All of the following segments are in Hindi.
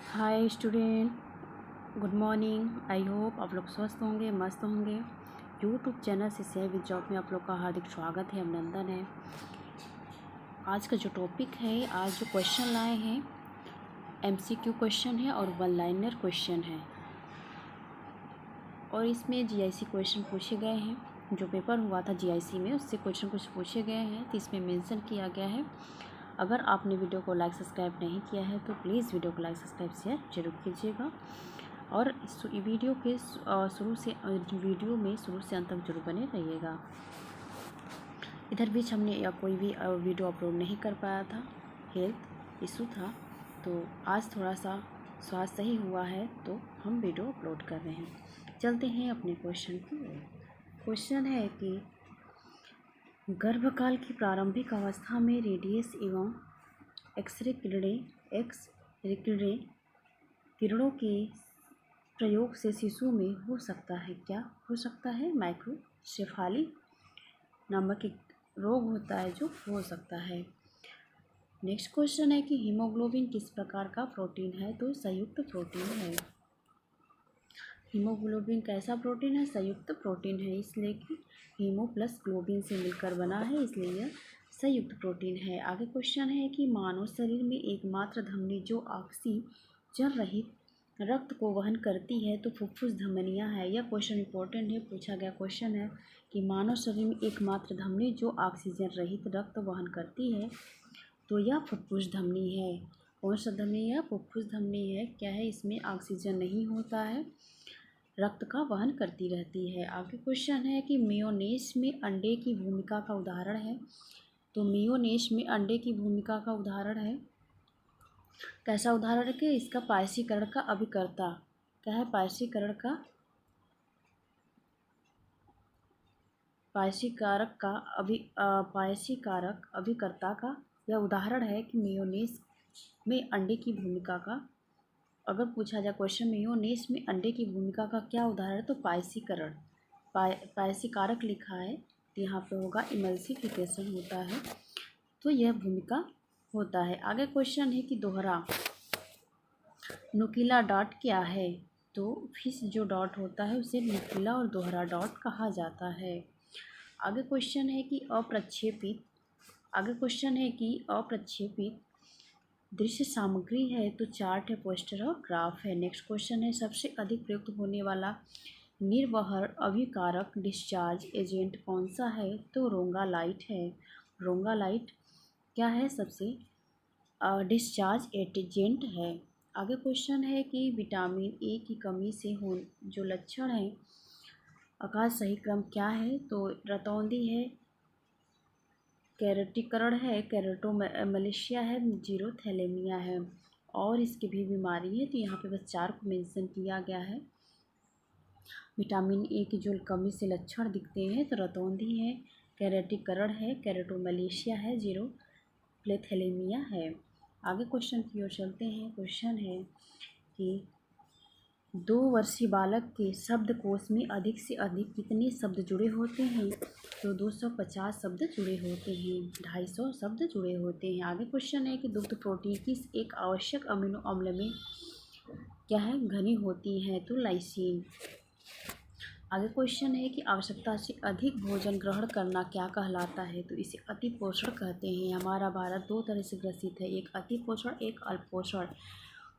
Hi student, good morning. I hope आप लोग स्वस्थ होंगे, मस्त होंगे। यूट्यूब चैनल से शेयर विद जॉब में आप लोग का हार्दिक स्वागत है, अभिनंदन है। आज का जो टॉपिक है, आज जो क्वेश्चन लाए हैं एमसीक्यू क्वेश्चन है और वन लाइनर क्वेश्चन है, और इसमें जीआईसी क्वेश्चन पूछे गए हैं। जो पेपर हुआ था जीआईसी में, उससे क्वेश्चन कुछ पूछे गए हैं, तो इसमें मेंशन किया गया है। अगर आपने वीडियो को लाइक सब्सक्राइब नहीं किया है तो प्लीज़ वीडियो को लाइक सब्सक्राइब शेयर जरूर कीजिएगा, और इस वीडियो के वीडियो में शुरू से अंत तक जरूर बने रहिएगा। इधर बीच हमने या कोई भी वीडियो अपलोड नहीं कर पाया था, हेल्थ इशू था, तो आज थोड़ा सा स्वास्थ्य सही हुआ है तो हम वीडियो अपलोड कर रहे हैं। चलते हैं अपने क्वेश्चन की ओर। क्वेश्चन है कि गर्भकाल की प्रारंभिक अवस्था में रेडियस एवं एक्सरे किरणों के प्रयोग से शिशु में हो सकता है क्या? हो सकता है माइक्रोसेफाली नामक एक रोग होता है जो हो सकता है। नेक्स्ट क्वेश्चन है कि हीमोग्लोबिन किस प्रकार का प्रोटीन है? तो संयुक्त प्रोटीन है। हीमोग्लोबिन कैसा प्रोटीन है? संयुक्त प्रोटीन है, इसलिए कि हीमो प्लस ग्लोबिन से मिलकर बना है, इसलिए यह संयुक्त प्रोटीन है। आगे क्वेश्चन है कि मानव शरीर में एकमात्र धमनी जो ऑक्सीजन रहित रक्त को वहन करती है तो फुफ्फुस धमनियां है। यह क्वेश्चन इंपॉर्टेंट है, पूछा गया क्वेश्चन है कि मानव शरीर में एकमात्र धमनी जो ऑक्सीजन रहित रक्त वहन करती है तो यह फुफ्फुस धमनी है। कौन सा धमनी है? फुफ्फुस धमनी है। क्या है? इसमें ऑक्सीजन नहीं होता है, रक्त का वहन करती रहती है। आगे क्वेश्चन है कि मेयोनेज़ में अंडे की भूमिका का उदाहरण है। तो मेयोनेज़ में अंडे की भूमिका का उदाहरण है, कैसा उदाहरण है कि इसका पायसीकरण का अभिकर्ता क्या है? पायसीकारक अभिकर्ता का यह उदाहरण है कि मेयोनेज़ में अंडे की भूमिका का। अगर पूछा जाए क्वेश्चन मेयोनेज़ में अंडे की भूमिका का क्या उदाहरण है, तो पायसीकरण पायसीकारक लिखा है, तो यहाँ पे होगा इमल्सिफिकेशन होता है, तो यह भूमिका होता है। आगे क्वेश्चन है कि दोहरा नुकीला डॉट क्या है? तो फिश जो डॉट होता है उसे नुकीला और दोहरा डॉट कहा जाता है। आगे क्वेश्चन है कि अप्रक्षेपित दृश्य सामग्री है, तो चार्ट है, पोस्टर और ग्राफ है। नेक्स्ट क्वेश्चन है सबसे अधिक प्रयुक्त होने वाला निर्वहन अभिकारक डिस्चार्ज एजेंट कौन सा है? तो रोंगालाइट है। रोंगालाइट क्या है? सबसे डिस्चार्ज एजेंट है। आगे क्वेश्चन है कि विटामिन ए की कमी से जो लक्षण है, आकाश सही क्रम क्या है? तो रतौंधी है, कैरेटीकरण है, कैरेटोमलेशिया है, जीरोथैलेमिया है, और इसकी भी बीमारी है, तो यहाँ पे बस 4 को मेंशन किया गया है। विटामिन ए की जो कमी से लक्षण दिखते हैं, तो रतौंधी है, कैरेटीकरण है, कैरेटोमलेशिया है, जीरोथैलेमिया है। आगे क्वेश्चन की ओर चलते हैं। क्वेश्चन है कि 2 वर्षीय बालक के शब्दकोश में अधिक से अधिक कितने शब्द जुड़े होते हैं? तो 250 शब्द जुड़े होते हैं, 250 शब्द जुड़े होते हैं। आगे क्वेश्चन है कि दुग्ध प्रोटीन किस एक आवश्यक अमीनो अम्ल में क्या है? घनी होती है, तो लाइसिन। आगे क्वेश्चन है कि आवश्यकता से अधिक भोजन ग्रहण करना क्या कहलाता है? तो इसे अति पोषण कहते हैं। हमारा भारत 2 तरह से ग्रसित है, एक अति पोषण, एक अल्प पोषण।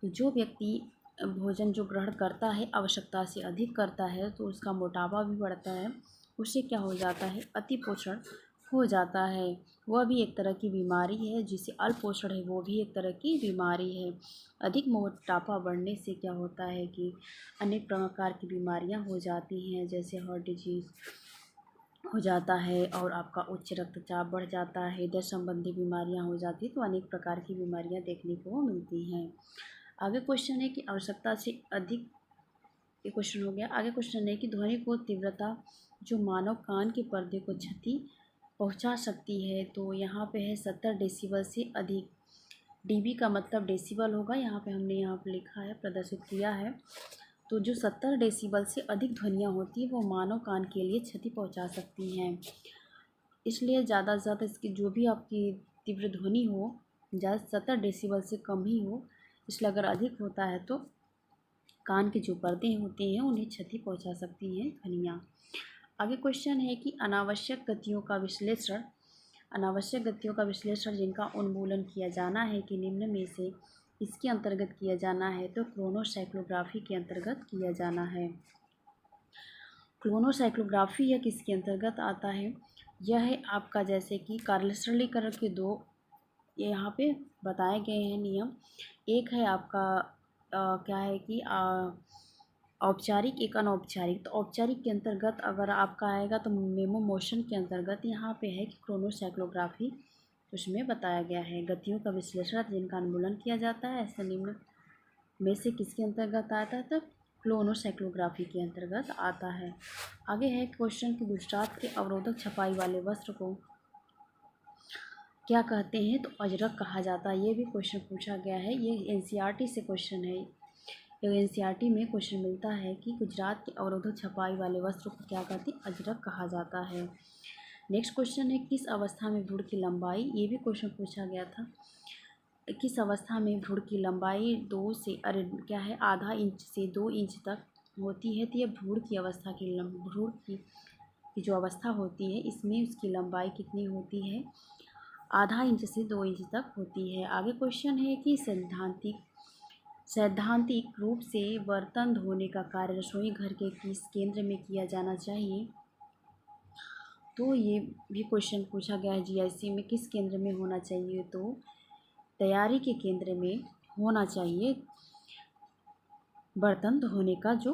तो जो व्यक्ति भोजन जो ग्रहण करता है आवश्यकता से अधिक करता है तो उसका मोटापा भी बढ़ता है, उससे क्या हो जाता है? अति पोषण हो जाता है। वह भी एक तरह की बीमारी है, जिसे अल्प पोषण है वो भी एक तरह की बीमारी है। अधिक मोटापा बढ़ने से क्या होता है कि अनेक प्रकार की बीमारियां हो जाती हैं, जैसे हार्ट डिजीज़ हो जाता है, और आपका उच्च रक्तचाप बढ़ जाता है, हृदय संबंधी बीमारियां हो जाती हैं, तो अनेक प्रकार की बीमारियां देखने को मिलती हैं। आगे क्वेश्चन है कि आवश्यकता से अधिक, ये क्वेश्चन हो गया। आगे क्वेश्चन है कि ध्वनि को तीव्रता जो मानव कान के पर्दे को क्षति पहुंचा सकती है, तो यहाँ पे है 70 डेसिबल से अधिक। डीबी का मतलब डेसिबल होगा, यहाँ पे हमने यहाँ पे लिखा है, प्रदर्शित किया है। तो जो 70 डेसिबल से अधिक ध्वनियाँ होती हैं वो मानव कान के लिए क्षति पहुँचा सकती हैं, इसलिए ज़्यादा से ज़्यादा इसकी जो भी आपकी तीव्र ध्वनि हो, ज़्यादा 70 डेसिबल से कम ही हो, इसलिए अगर अधिक होता है तो कान के जो पर्दे होते हैं उन्हें क्षति पहुंचा सकती हैं ध्वनियाँ। आगे क्वेश्चन है कि अनावश्यक गतियों का विश्लेषण, अनावश्यक गतियों का विश्लेषण जिनका उन्मूलन किया जाना है कि निम्न में से इसके अंतर्गत किया जाना है, तो क्रोनोसाइक्लोग्राफी के अंतर्गत किया जाना है। क्रोनोसाइक्लोग्राफी यह किसके अंतर्गत आता है? यह है आपका जैसे कि सरलीकरण के दो यहाँ पे बताए गए हैं नियम। एक है आपका क्या है कि औपचारिक, एक अनौपचारिक। तो औपचारिक के अंतर्गत अगर आपका आएगा तो मेमो मोशन के अंतर्गत यहाँ पे है कि क्रोनोसाइक्लोग्राफी, उसमें बताया गया है गतियों का विश्लेषण जिनका उन्मूलन किया जाता है, ऐसे निम्न में से किसके अंतर्गत आता है? तो क्रोनोसाइक्लोग्राफी के अंतर्गत आता है। आगे है क्वेश्चन कि गुजरात के अवरोधक छपाई वाले वस्त्र को क्या कहते हैं? तो अजरक कहा जाता है। ये भी क्वेश्चन पूछा गया है, ये एनसीईआरटी से क्वेश्चन है। एनसीईआरटी में क्वेश्चन मिलता है कि गुजरात के अवरोधक छपाई वाले वस्त्र को क्या कहते हैं? अजरक कहा जाता है। नेक्स्ट क्वेश्चन है किस अवस्था में भ्रूण की लंबाई, ये भी क्वेश्चन पूछा गया था, किस अवस्था में भ्रूण की लंबाई क्या है आधा इंच से 2 इंच तक होती है? तो यह भ्रूण की अवस्था की भ्रूण की जो अवस्था होती है इसमें उसकी लंबाई कितनी होती है? आधा इंच से 2 इंच तक होती है। आगे क्वेश्चन है कि सैद्धांतिक रूप से बर्तन धोने का कार्य रसोई घर के किस केंद्र में किया जाना चाहिए? तो ये भी क्वेश्चन पूछा गया है जीआईसी में, किस केंद्र में होना चाहिए? तो तैयारी के केंद्र में होना चाहिए। बर्तन धोने का जो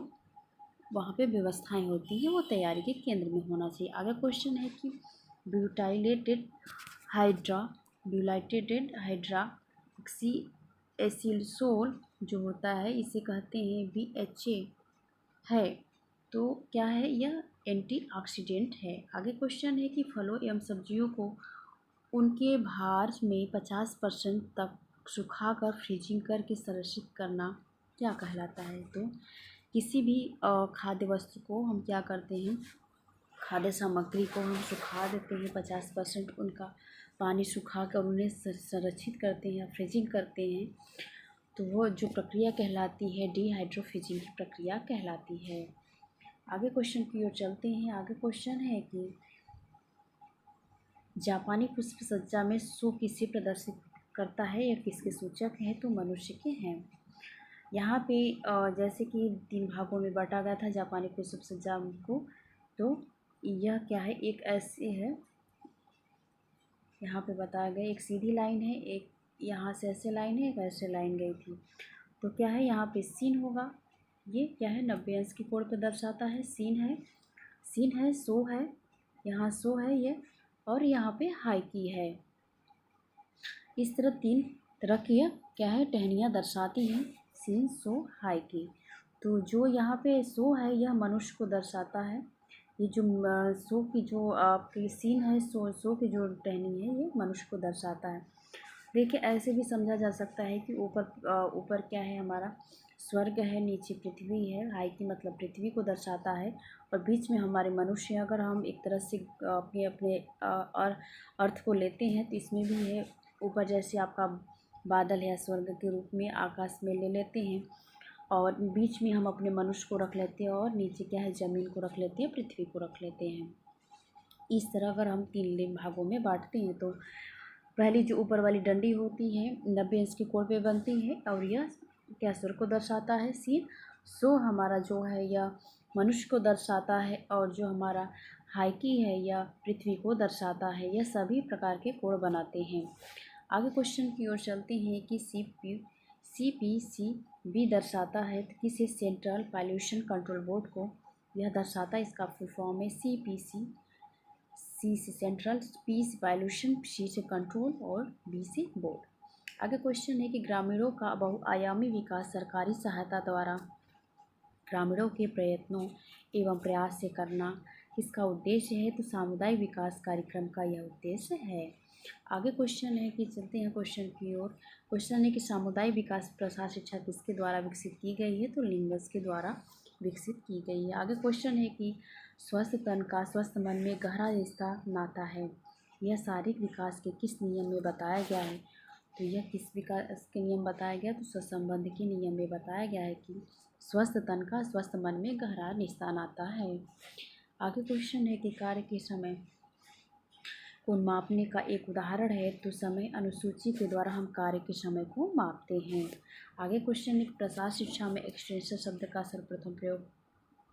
वहाँ पे व्यवस्थाएं होती हैं वो तैयारी के केंद्र में होना चाहिए। आगे क्वेश्चन है कि ब्यूटाइलेटेड हाइड्रोक्सी एसिलसोल जो होता है इसे कहते हैं BHA है, तो क्या है? यह एंटीऑक्सीडेंट है। आगे क्वेश्चन है कि फलों एवं सब्जियों को उनके भार में 50% तक सुखाकर फ्रीजिंग करके संरक्षित करना क्या कहलाता है? तो किसी भी खाद्य वस्तु को हम क्या करते हैं, खाद्य सामग्री को हम सुखा देते हैं, 50% उनका पानी सुखा कर उन्हें संरक्षित करते हैं या फ्रीजिंग करते हैं, तो वो जो प्रक्रिया कहलाती है डिहाइड्रोफ्रीजिंग की प्रक्रिया कहलाती है। आगे क्वेश्चन की ओर चलते हैं। आगे क्वेश्चन है कि जापानी पुष्प सज्जा में सो किसे प्रदर्शित करता है या किसके सूचक हैं? तो मनुष्य के हैं। यहाँ पे जैसे कि 3 भागों में बांटा गया था जापानी पुष्प सज्जा को, तो यह क्या है? एक ऐसे है, यहाँ पे बताया गया एक सीधी लाइन है, एक यहाँ से ऐसे लाइन है, एक ऐसे लाइन गई थी। तो क्या है यहाँ पे सीन होगा, ये क्या है 90 अंश के कोण पे दर्शाता है। सीन है, सो है, यहाँ सो है ये, और यहाँ पे हाई की है। इस तरह 3 तरह की क्या है टहनियाँ दर्शाती हैं, सीन, सो, हाई की। तो जो यहाँ पे सो है यह मनुष्य को दर्शाता है। ये जो सो की जो आपकी सीन है, सो की जो टहनी है ये मनुष्य को दर्शाता है। देखिए ऐसे भी समझा जा सकता है कि ऊपर क्या है हमारा स्वर्ग है, नीचे पृथ्वी है। हाई की मतलब पृथ्वी को दर्शाता है और बीच में हमारे मनुष्य। अगर हम एक तरह से अपने और अर्थ को लेते हैं तो इसमें भी है, ऊपर जैसे आपका बादल है स्वर्ग के रूप में आकाश में ले लेते हैं, और बीच में हम अपने मनुष्य को रख लेते हैं, और नीचे क्या है ज़मीन को रख लेते हैं, पृथ्वी को रख लेते हैं। इस तरह अगर हम 3 भागों में बांटते हैं तो पहली जो ऊपर वाली डंडी होती है 90 अंश के कोण पे बनती है, और यह क्या स्वर्ग को दर्शाता है सीन। सो हमारा जो है यह मनुष्य को दर्शाता है, और जो हमारा हाइकी है यह पृथ्वी को दर्शाता है। यह सभी प्रकार के कोण बनाते हैं। आगे क्वेश्चन की ओर चलते हैं कि CPCB दर्शाता है तो किसे? सेंट्रल पॉल्यूशन कंट्रोल बोर्ड को यह दर्शाता है। इसका फुल फॉर्म है CPC। C से सेंट्रल, P से पॉल्यूशन, C से कंट्रोल और B से बोर्ड। आगे क्वेश्चन है कि ग्रामीणों का बहुआयामी विकास सरकारी सहायता द्वारा ग्रामीणों के प्रयत्नों एवं प्रयास से करना किसका उद्देश्य है? तो सामुदायिक विकास कार्यक्रम का यह उद्देश्य है। आगे क्वेश्चन है कि चलते हैं क्वेश्चन की ओर। क्वेश्चन है कि सामुदायिक विकास प्रसार शिक्षा किसके द्वारा विकसित की गई है? तो लिंगस के द्वारा विकसित की गई है। आगे क्वेश्चन है कि स्वस्थ तन का स्वस्थ मन में गहरा रिश्ता नाता है, यह शारीरिक विकास के किस नियम में बताया गया है? तो यह किस विकास के नियम बताया गया, तो सहसंबंध के नियम में बताया गया है कि स्वस्थ तन का स्वस्थ मन में गहरा निशान आता है। आगे क्वेश्चन है कि कार्य के समय को मापने का एक उदाहरण है, तो समय अनुसूची के द्वारा हम कार्य के समय को मापते हैं। आगे क्वेश्चन है, प्रसार शिक्षा में एक्सटेंशन शब्द का सर्वप्रथम प्रयोग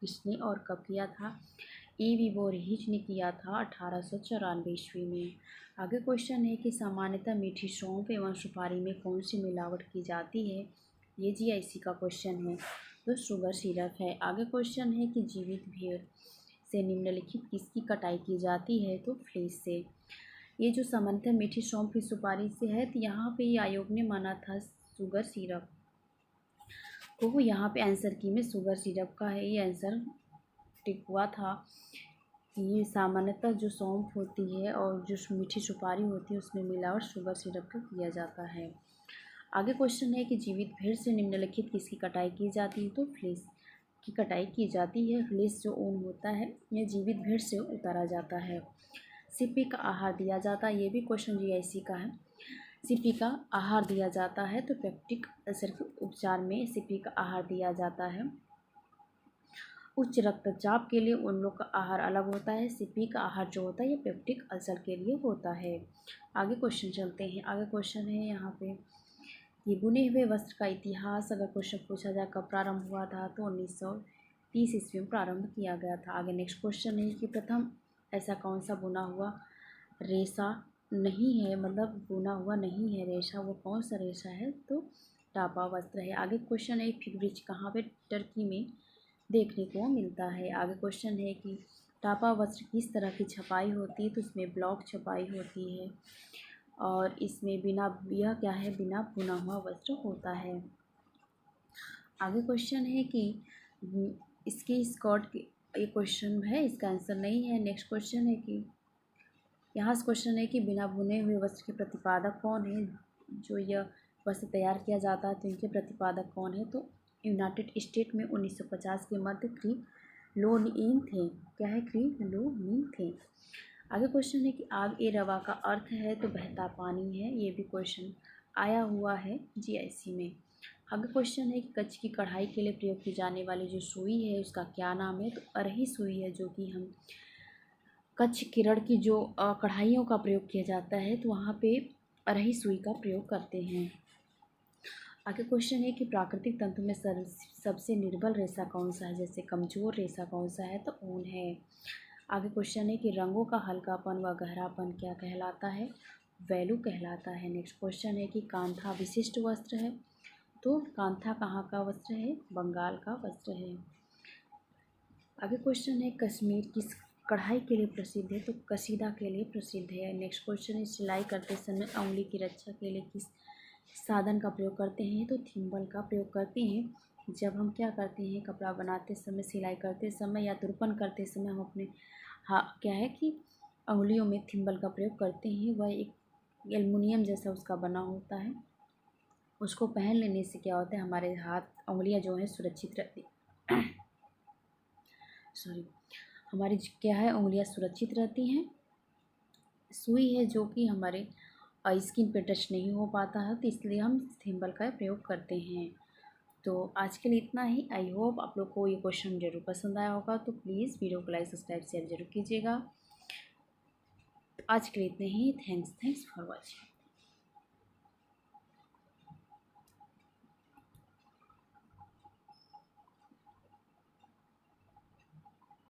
किसने और कब किया था? E.V. बोरहिज ने किया था 1894 ईस्वी में। आगे क्वेश्चन है कि सामान्यतः मीठी सौंफ एवं सुपारी में कौन सी मिलावट की जाती है? ये GIC का क्वेश्चन है, तो शुगर सिरप है। आगे क्वेश्चन है कि जीवित भेड़ से निम्नलिखित किसकी कटाई की जाती है? तो फ्लेश से। ये जो सामान्यतः मीठी सौंफ की सुपारी से है, तो यहाँ पे ये आयोग ने माना था शुगर सिरप को। यहाँ पे आंसर की में शुगर सिरप का है, ये आंसर टिक हुआ था। ये सामान्यतः जो सौंफ होती है और जो मीठी सुपारी होती है उसमें मिलावट शुगर सिरप का किया जाता है। आगे क्वेश्चन है कि जीवित भेड़ से निम्नलिखित किसकी कटाई की जाती है? तो फ्लेश की कटाई की जाती है। फ्लेश जो ऊन होता है यह जीवित भेड़ से उतारा जाता है। सीपी का आहार दिया जाता है, ये भी क्वेश्चन GIC का है। सीपी का आहार दिया जाता है, तो पेप्टिक अल्सर के उपचार में सीपी का आहार दिया जाता है। उच्च रक्तचाप के लिए उन लोग का आहार अलग होता है। सीपी का आहार जो होता है ये पेप्टिक अल्सर के लिए होता है। आगे क्वेश्चन चलते हैं। आगे क्वेश्चन है यहाँ पे ये बुने हुए वस्त्र का इतिहास अगर क्वेश्चन पूछा जाए कब प्रारंभ हुआ था, तो 1930 ईस्वी में प्रारंभ किया गया था। आगे नेक्स्ट क्वेश्चन है कि प्रथम ऐसा कौन सा बुना हुआ रेशा नहीं है, मतलब बुना हुआ नहीं है रेशा, वो कौन सा रेशा है? तो टापा वस्त्र है। आगे क्वेश्चन है फिग वृक्ष कहाँ पे टर्की में देखने को मिलता है? आगे क्वेश्चन है कि टापा वस्त्र किस तरह की छपाई होती है? तो इसमें ब्लॉक छपाई होती है और इसमें बिना यह क्या है, बिना बुना हुआ वस्त्र होता है। आगे क्वेश्चन है कि इसकी स्कर्ट की, ये क्वेश्चन है इसका आंसर नहीं है। नेक्स्ट क्वेश्चन है कि यहाँ से क्वेश्चन है कि बिना बुने हुए वस्त्र के प्रतिपादक कौन है? जो यह वस्त्र तैयार किया जाता है तो इनके प्रतिपादक कौन है? तो यूनाइटेड स्टेट में 1950 के मध्य क्रिलोनियन थे। क्या है? क्रिलोनियन थे। आगे क्वेश्चन है कि आग ए रवा का अर्थ है, तो बहता पानी है। ये भी क्वेश्चन आया हुआ है GIC में। आगे क्वेश्चन है कि कच्छ की कढ़ाई के लिए प्रयोग की जाने वाली जो सुई है उसका क्या नाम है? तो अरही सुई है, जो कि हम कच्छ किरण की जो कढ़ाइयों का प्रयोग किया जाता है तो वहाँ पे अरही सुई का प्रयोग करते हैं। आगे क्वेश्चन है कि प्राकृतिक तंतु में सबसे निर्बल रेशा कौन सा है? जैसे कमजोर रेशा कौन सा है? तो ऊन है। आगे क्वेश्चन है कि रंगों का हल्कापन व गहरापन क्या कहलाता है? वैल्यू कहलाता है। नेक्स्ट क्वेश्चन है कि कांथा विशिष्ट वस्त्र है, तो कांथा कहाँ का वस्त्र है? बंगाल का वस्त्र है। आगे क्वेश्चन है कश्मीर किस कढ़ाई के लिए प्रसिद्ध है? तो कसीदा के लिए प्रसिद्ध है। नेक्स्ट क्वेश्चन है सिलाई करते समय उंगली की रक्षा के लिए किस साधन का प्रयोग करते हैं? तो थिम्बल का प्रयोग करते हैं। जब हम क्या करते हैं, कपड़ा बनाते समय, सिलाई करते समय या तुरपन करते समय हम अपने क्या है कि उंगलियों में थिम्बल का प्रयोग करते हैं। वह एक एल्युमिनियम जैसा उसका बना होता है। उसको पहन लेने से क्या होता है, हमारे हाथ उंगलियां जो हैं सुरक्षित रहती हमारी क्या है, उंगलियां सुरक्षित रहती हैं। सुई है जो कि हमारे स्किन पे टच नहीं हो पाता है, तो इसलिए हम थिम्बल का प्रयोग करते हैं। तो आज के लिए इतना ही। आई होप आप लोग को ये क्वेश्चन जरूर पसंद आया होगा, तो प्लीज़ वीडियो को लाइक सब्सक्राइब शेयर जरूर कीजिएगा। आज के लिए इतने ही। Thanks for watching.